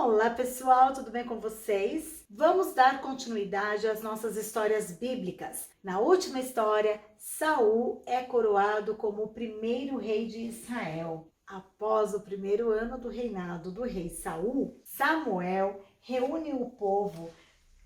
Olá pessoal, tudo bem com vocês? Vamos dar continuidade às nossas histórias bíblicas. Na última história, Saul é coroado como o primeiro rei de Israel. Após o primeiro ano do reinado do rei Saul, Samuel reúne o povo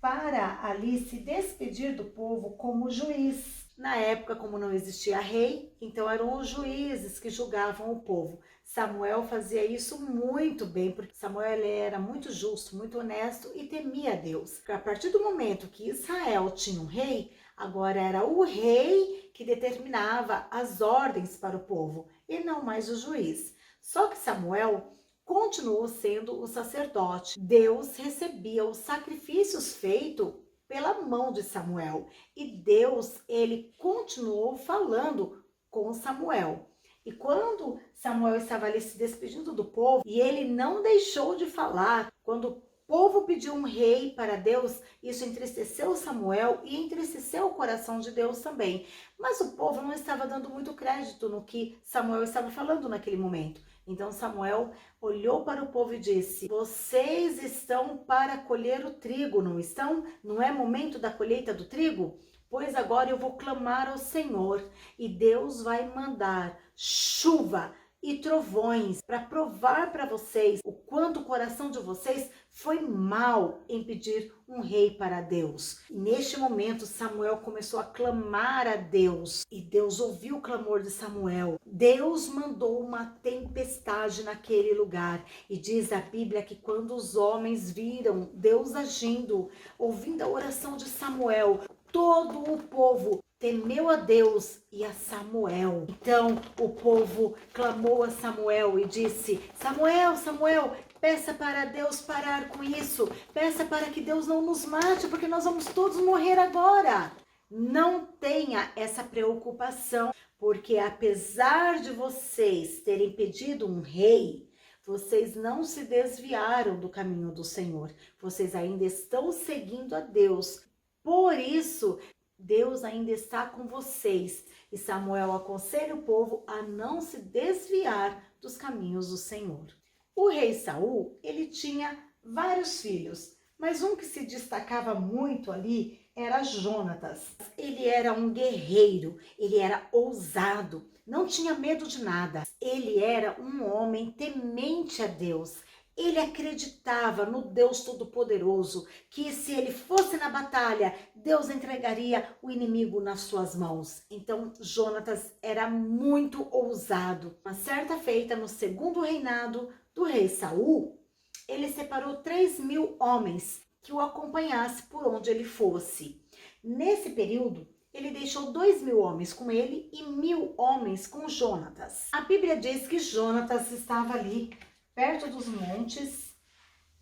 para ali se despedir do povo como juiz. Na época, como não existia rei, então eram os juízes que julgavam o povo. Samuel fazia isso muito bem, porque Samuel ele era muito justo, muito honesto e temia a Deus. A partir do momento que Israel tinha um rei, agora era o rei que determinava as ordens para o povo e não mais o juiz. Só que Samuel continuou sendo o sacerdote. Deus recebia os sacrifícios feitos pela mão de Samuel e Deus, ele continuou falando com Samuel. E quando Samuel estava ali se despedindo do povo, e ele não deixou de falar, quando o povo pediu um rei para Deus, isso entristeceu Samuel e entristeceu o coração de Deus também. Mas o povo não estava dando muito crédito no que Samuel estava falando naquele momento. Então Samuel olhou para o povo e disse: vocês estão para colher o trigo, não estão? Não é momento da colheita do trigo? Pois agora eu vou clamar ao Senhor e Deus vai mandar chuva e trovões para provar para vocês o quanto o coração de vocês foi mau em pedir um rei para Deus. Neste momento, Samuel começou a clamar a Deus e Deus ouviu o clamor de Samuel. Deus mandou uma tempestade naquele lugar e diz a Bíblia que quando os homens viram Deus agindo, ouvindo a oração de Samuel, todo o povo temeu a Deus e a Samuel. Então o povo clamou a Samuel e disse: Samuel, Samuel, peça para Deus parar com isso. Peça para que Deus não nos mate, porque nós vamos todos morrer agora. Não tenha essa preocupação, porque apesar de vocês terem pedido um rei, vocês não se desviaram do caminho do Senhor. Vocês ainda estão seguindo a Deus. Por isso, Deus ainda está com vocês. E Samuel aconselha o povo a não se desviar dos caminhos do Senhor. O rei Saul, ele tinha vários filhos, mas um que se destacava muito ali era Jonatas. Ele era um guerreiro, ele era ousado, não tinha medo de nada. Ele era um homem temente a Deus. Ele acreditava no Deus Todo-Poderoso, que se ele fosse na batalha, Deus entregaria o inimigo nas suas mãos. Então, Jonatas era muito ousado. Uma certa feita, no segundo reinado do rei Saul, ele separou 3.000 homens que o acompanhassem por onde ele fosse. Nesse período, ele deixou 2.000 homens com ele e 1.000 homens com Jonatas. A Bíblia diz que Jonatas estava ali perto dos montes,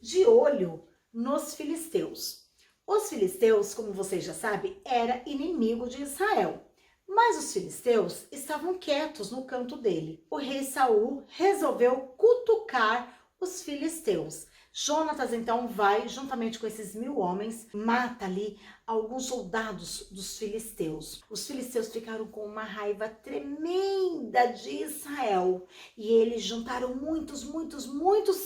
de olho nos filisteus. Os filisteus, como vocês já sabem, era inimigo de Israel. Mas os filisteus estavam quietos no canto dele. O rei Saul resolveu cutucar os filisteus. Jonatas então vai, juntamente com esses 1.000 homens, mata ali alguns soldados dos filisteus. Os filisteus ficaram com uma raiva tremenda de Israel e eles juntaram muitos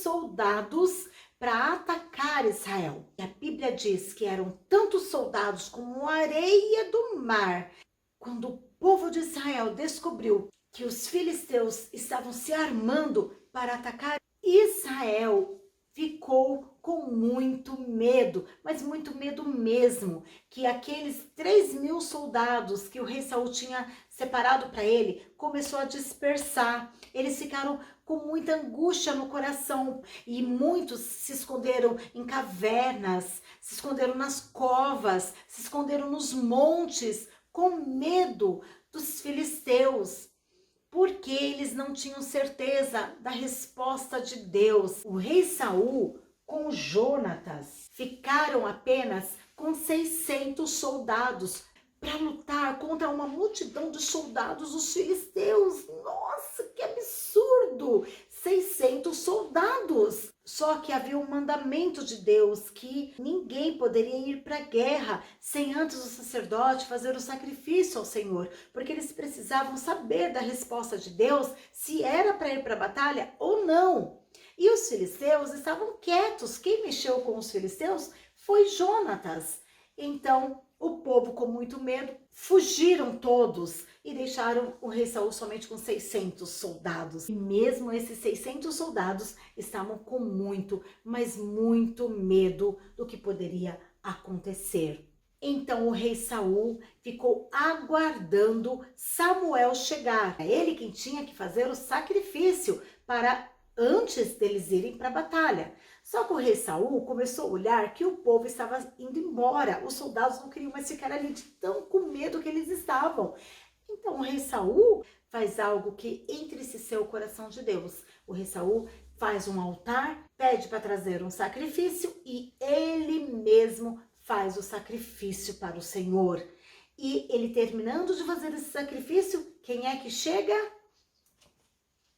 soldados para atacar Israel. E a Bíblia diz que eram tantos soldados como a areia do mar. Quando o povo de Israel descobriu que os filisteus estavam se armando para atacar Israel, ficou com muito medo, mas muito medo mesmo, que aqueles 3.000 soldados que o rei Saul tinha separado para ele, começou a dispersar. Eles ficaram com muita angústia no coração e muitos se esconderam em cavernas, se esconderam nas covas, se esconderam nos montes, com medo dos filisteus, porque eles não tinham certeza da resposta de Deus. O rei Saul com Jonatas ficaram apenas com 600 soldados para lutar contra uma multidão de soldados dos filisteus. Nossa, que absurdo! 600 soldados! Só que havia um mandamento de Deus que ninguém poderia ir para a guerra sem antes o sacerdote fazer o sacrifício ao Senhor, porque eles precisavam saber da resposta de Deus se era para ir para a batalha ou não. E os filisteus estavam quietos. Quem mexeu com os filisteus foi Jonatas. Então, o povo, com muito medo, fugiram todos e deixaram o rei Saul somente com 600 soldados. E mesmo esses 600 soldados estavam com muito, mas muito medo do que poderia acontecer. Então o rei Saul ficou aguardando Samuel chegar. É ele quem tinha que fazer o sacrifício para antes deles irem para a batalha. Só que o rei Saul começou a olhar que o povo estava indo embora. Os soldados não queriam mais ficar ali de tão com medo que eles estavam. Então o rei Saul faz algo que entristeceu o coração de Deus. O rei Saul faz um altar, pede para trazer um sacrifício e ele mesmo faz o sacrifício para o Senhor. E ele terminando de fazer esse sacrifício, quem é que chega?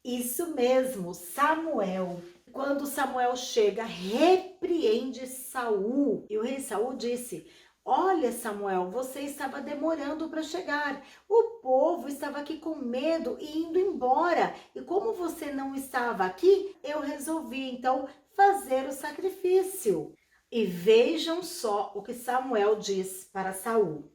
Isso mesmo, Samuel. Quando Samuel chega, repreende Saul. E o rei Saul disse: olha, Samuel, você estava demorando para chegar. O povo estava aqui com medo e indo embora. E como você não estava aqui, eu resolvi então fazer o sacrifício. E vejam só o que Samuel diz para Saul: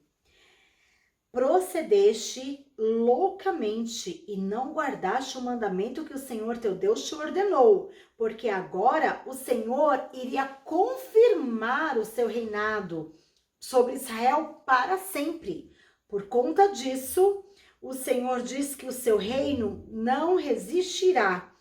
procedeste loucamente e não guardaste o mandamento que o Senhor teu Deus te ordenou, porque agora o Senhor iria confirmar o seu reinado sobre Israel para sempre. Por conta disso, o Senhor diz que o seu reino não resistirá.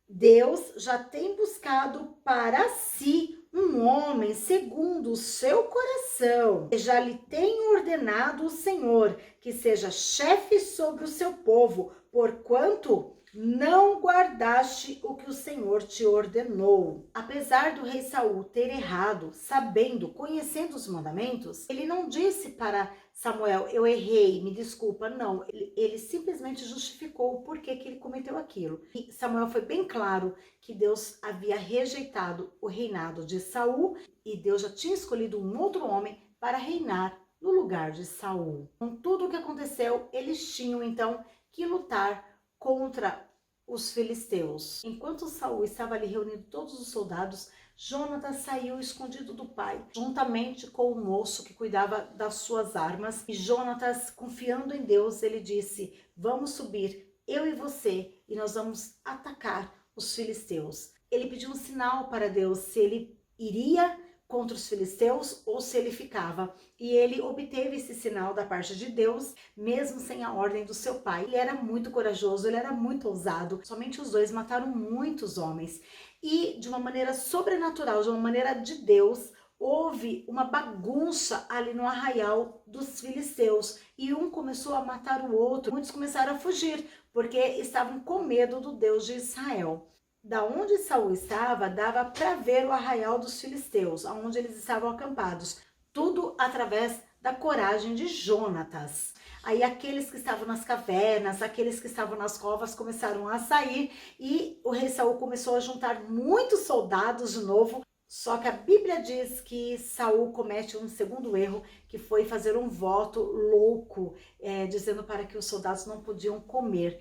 Deus já tem buscado para si um homem segundo o seu coração. Já lhe tem ordenado o Senhor que seja chefe sobre o seu povo, porquanto não guardaste o que o Senhor te ordenou. Apesar do rei Saul ter errado, sabendo, conhecendo os mandamentos, ele não disse para Samuel: eu errei, me desculpa. Não, ele simplesmente justificou o porquê que ele cometeu aquilo. E Samuel foi bem claro que Deus havia rejeitado o reinado de Saul e Deus já tinha escolhido um outro homem para reinar no lugar de Saul. Com tudo o que aconteceu, eles tinham então que lutar contra os filisteus. Enquanto Saul estava ali reunindo todos os soldados, Jonatas saiu escondido do pai, juntamente com o moço que cuidava das suas armas. E Jonatas, confiando em Deus, ele disse: vamos subir, eu e você, e nós vamos atacar os filisteus. Ele pediu um sinal para Deus, se ele iria contra os filisteus ou se ele ficava. E ele obteve esse sinal da parte de Deus, mesmo sem a ordem do seu pai. Ele era muito corajoso, ele era muito ousado. Somente os dois mataram muitos homens. E de uma maneira sobrenatural, de uma maneira de Deus, houve uma bagunça ali no arraial dos filisteus. E um começou a matar o outro. Muitos começaram a fugir, porque estavam com medo do Deus de Israel. Da onde Saul estava, dava para ver o arraial dos filisteus, onde eles estavam acampados. Tudo através da coragem de Jonatas. Aí aqueles que estavam nas cavernas, aqueles que estavam nas covas começaram a sair e o rei Saul começou a juntar muitos soldados de novo. Só que a Bíblia diz que Saul comete um segundo erro, que foi fazer um voto louco, dizendo para que os soldados não podiam comer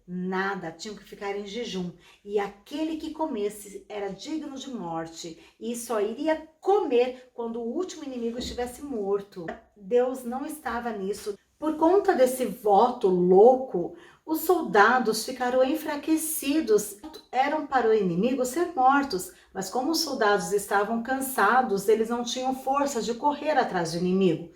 nada, tinham que ficar em jejum. E aquele que comesse era digno de morte e só iria comer quando o último inimigo estivesse morto. Deus não estava nisso. Por conta desse voto louco, os soldados ficaram enfraquecidos. Eram para o inimigo ser mortos, mas como os soldados estavam cansados, eles não tinham força de correr atrás do inimigo.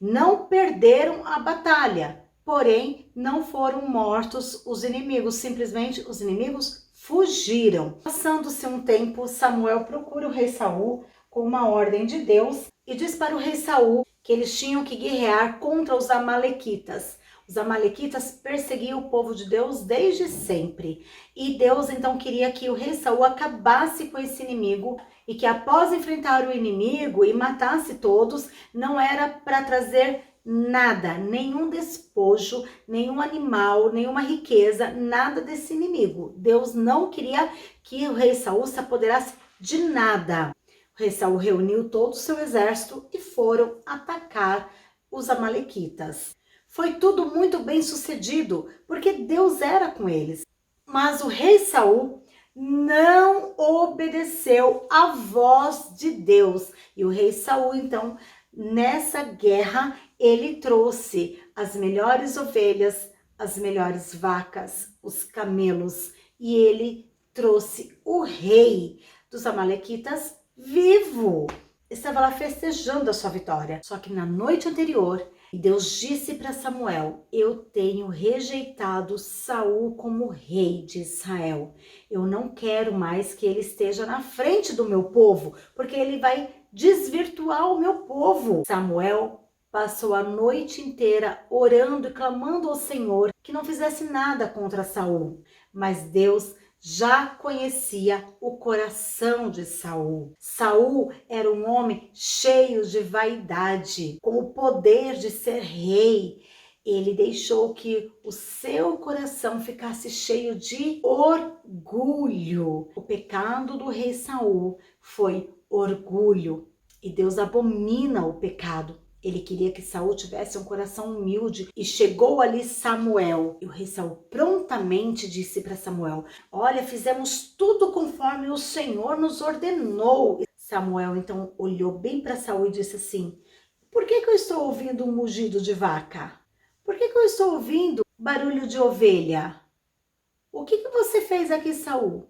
Não perderam a batalha, porém não foram mortos os inimigos, simplesmente os inimigos fugiram. Passando-se um tempo, Samuel procura o rei Saul com uma ordem de Deus e diz para o rei Saul que eles tinham que guerrear contra os amalequitas. Os amalequitas perseguiam o povo de Deus desde sempre. E Deus então queria que o rei Saul acabasse com esse inimigo e que após enfrentar o inimigo e matasse todos, não era para trazer nada, nenhum despojo, nenhum animal, nenhuma riqueza, nada desse inimigo. Deus não queria que o rei Saul se apoderasse de nada. O rei Saul reuniu todo o seu exército e foram atacar os amalequitas. Foi tudo muito bem sucedido, porque Deus era com eles. Mas o rei Saul não obedeceu à voz de Deus. E o rei Saul, então, nessa guerra, ele trouxe as melhores ovelhas, as melhores vacas, os camelos, e ele trouxe o rei dos amalequitas vivo. Estava lá festejando a sua vitória. Só que na noite anterior, Deus disse para Samuel: eu tenho rejeitado Saul como rei de Israel. Eu não quero mais que ele esteja na frente do meu povo, porque ele vai desvirtuar o meu povo. Samuel passou a noite inteira orando e clamando ao Senhor que não fizesse nada contra Saul. Mas Deus já conhecia o coração de Saul. Saul era um homem cheio de vaidade, com o poder de ser rei. Ele deixou que o seu coração ficasse cheio de orgulho. O pecado do rei Saul foi orgulho, e Deus abomina o pecado. Ele queria que Saul tivesse um coração humilde, e chegou ali Samuel. E o rei Saul prontamente disse para Samuel: olha, fizemos tudo conforme o Senhor nos ordenou. Samuel então olhou bem para Saul e disse assim: por que eu estou ouvindo um mugido de vaca? Por que eu estou ouvindo barulho de ovelha? O que você fez aqui, Saul?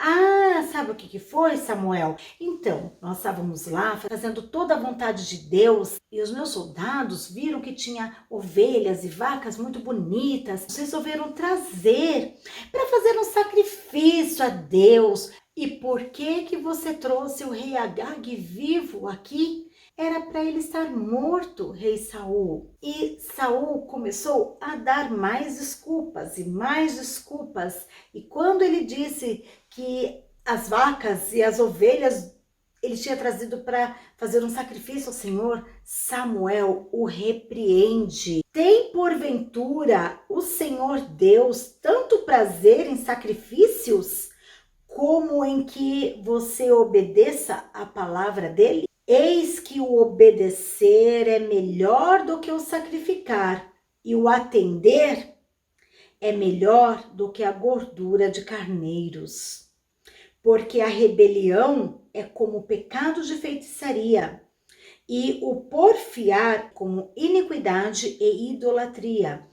Ah, sabe o que foi, Samuel? Então, nós estávamos lá fazendo toda a vontade de Deus, e os meus soldados viram que tinha ovelhas e vacas muito bonitas. Eles resolveram trazer para fazer um sacrifício a Deus. E por que você trouxe o rei Agag vivo aqui? Era para ele estar morto, rei Saul. E Saul começou a dar mais desculpas e mais desculpas. E quando ele disse que as vacas e as ovelhas ele tinha trazido para fazer um sacrifício ao Senhor, Samuel o repreende. Tem porventura o Senhor Deus tanto prazer em sacrifícios como em que você obedeça a palavra dele? Eis que o obedecer é melhor do que o sacrificar, e o atender é melhor do que a gordura de carneiros. Porque a rebelião é como o pecado de feitiçaria, e o porfiar como iniquidade e idolatria.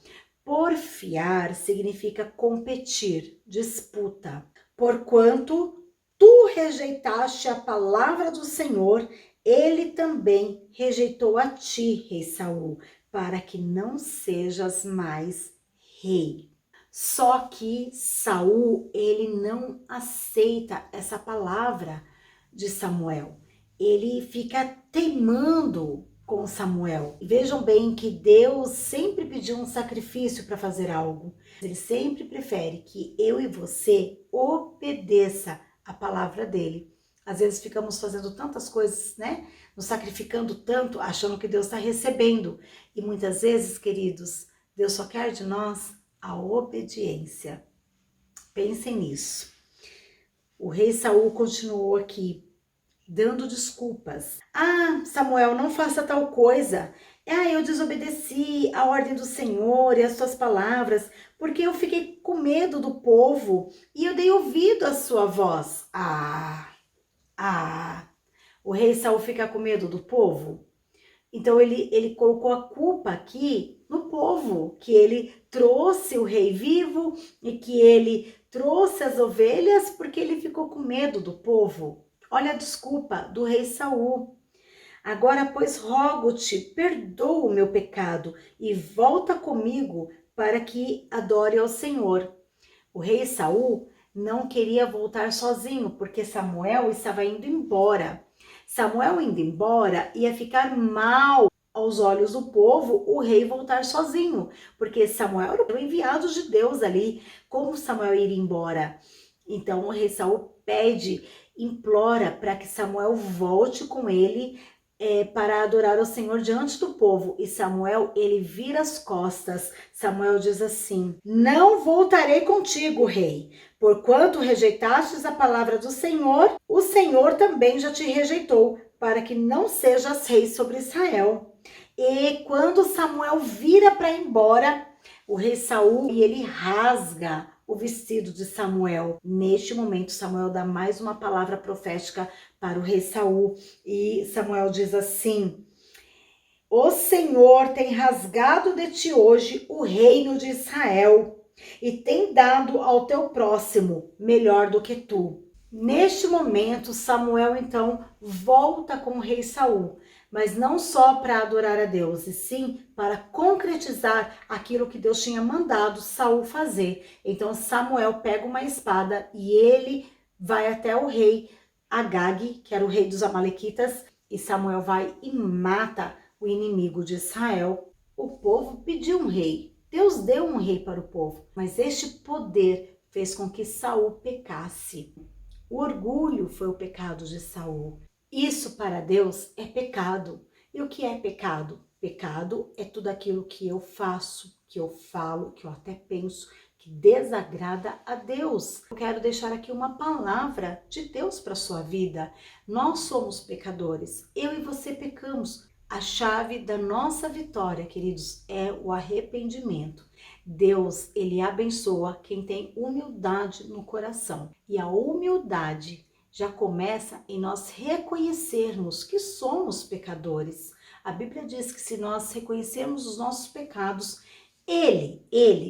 Porfiar significa competir, disputa. Porquanto tu rejeitaste a palavra do Senhor, ele também rejeitou a ti, rei Saul, para que não sejas mais rei. Só que Saul, ele não aceita essa palavra de Samuel. Ele fica teimando com Samuel. Vejam bem que Deus sempre pediu um sacrifício para fazer algo. Ele sempre prefere que eu e você obedeça a palavra dele. Às vezes ficamos fazendo tantas coisas, né? Nos sacrificando tanto, achando que Deus está recebendo. E muitas vezes, queridos, Deus só quer de nós a obediência. Pensem nisso. O rei Saul continuou aqui, dando desculpas. Ah, Samuel, não faça tal coisa. Ah, eu desobedeci a ordem do Senhor e as suas palavras, porque eu fiquei com medo do povo e eu dei ouvido à sua voz. O rei Saul fica com medo do povo? Então ele colocou a culpa aqui no povo, que ele trouxe o rei vivo e que ele trouxe as ovelhas porque ele ficou com medo do povo. Olha a desculpa do rei Saul. Agora, pois, rogo-te, perdoa o meu pecado e volta comigo para que adore ao Senhor. O rei Saul não queria voltar sozinho, porque Samuel estava indo embora. Samuel indo embora ia ficar mal aos olhos do povo o rei voltar sozinho, porque Samuel era o enviado de Deus ali. Como Samuel iria embora? Então o rei Saul pede, implora para que Samuel volte com ele para adorar o Senhor diante do povo. E Samuel, ele vira as costas. Samuel diz assim: não voltarei contigo, rei, porquanto rejeitastes a palavra do Senhor, o Senhor também já te rejeitou, para que não sejas rei sobre Israel. E quando Samuel vira para ir embora, o rei Saul, ele rasga o vestido de Samuel. Neste momento, Samuel dá mais uma palavra profética para o rei Saul. E Samuel diz assim: o Senhor tem rasgado de ti hoje o reino de Israel e tem dado ao teu próximo melhor do que tu. Neste momento, Samuel então volta com o rei Saul, mas não só para adorar a Deus, e sim para concretizar aquilo que Deus tinha mandado Saul fazer. Então Samuel pega uma espada e ele vai até o rei Agag, que era o rei dos Amalequitas, e Samuel vai e mata o inimigo de Israel. O povo pediu um rei. Deus deu um rei para o povo, mas este poder fez com que Saul pecasse. O orgulho foi o pecado de Saul. Isso para Deus é pecado. E o que é pecado? Pecado é tudo aquilo que eu faço, que eu falo, que eu até penso, que desagrada a Deus. Eu quero deixar aqui uma palavra de Deus para a sua vida. Nós somos pecadores. Eu e você pecamos. A chave da nossa vitória, queridos, é o arrependimento. Deus, ele abençoa quem tem humildade no coração. E a humildade já começa em nós reconhecermos que somos pecadores. A Bíblia diz que se nós reconhecermos os nossos pecados,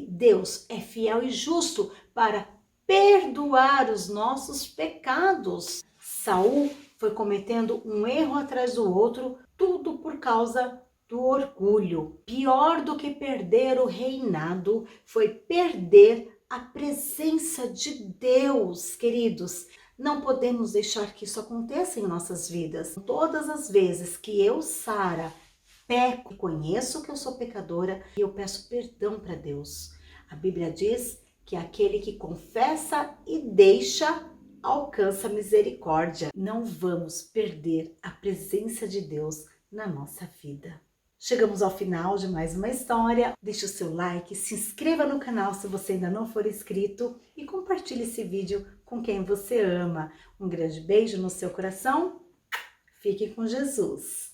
Deus, é fiel e justo para perdoar os nossos pecados. Saul foi cometendo um erro atrás do outro, tudo por causa do orgulho. Pior do que perder o reinado foi perder a presença de Deus, queridos. Não podemos deixar que isso aconteça em nossas vidas. Todas as vezes que eu, Sara, peco, conheço que eu sou pecadora e eu peço perdão para Deus. A Bíblia diz que aquele que confessa e deixa alcança misericórdia. Não vamos perder a presença de Deus na nossa vida. Chegamos ao final de mais uma história. Deixe o seu like, se inscreva no canal se você ainda não for inscrito e compartilhe esse vídeo com quem você ama. Um grande beijo no seu coração. Fique com Jesus.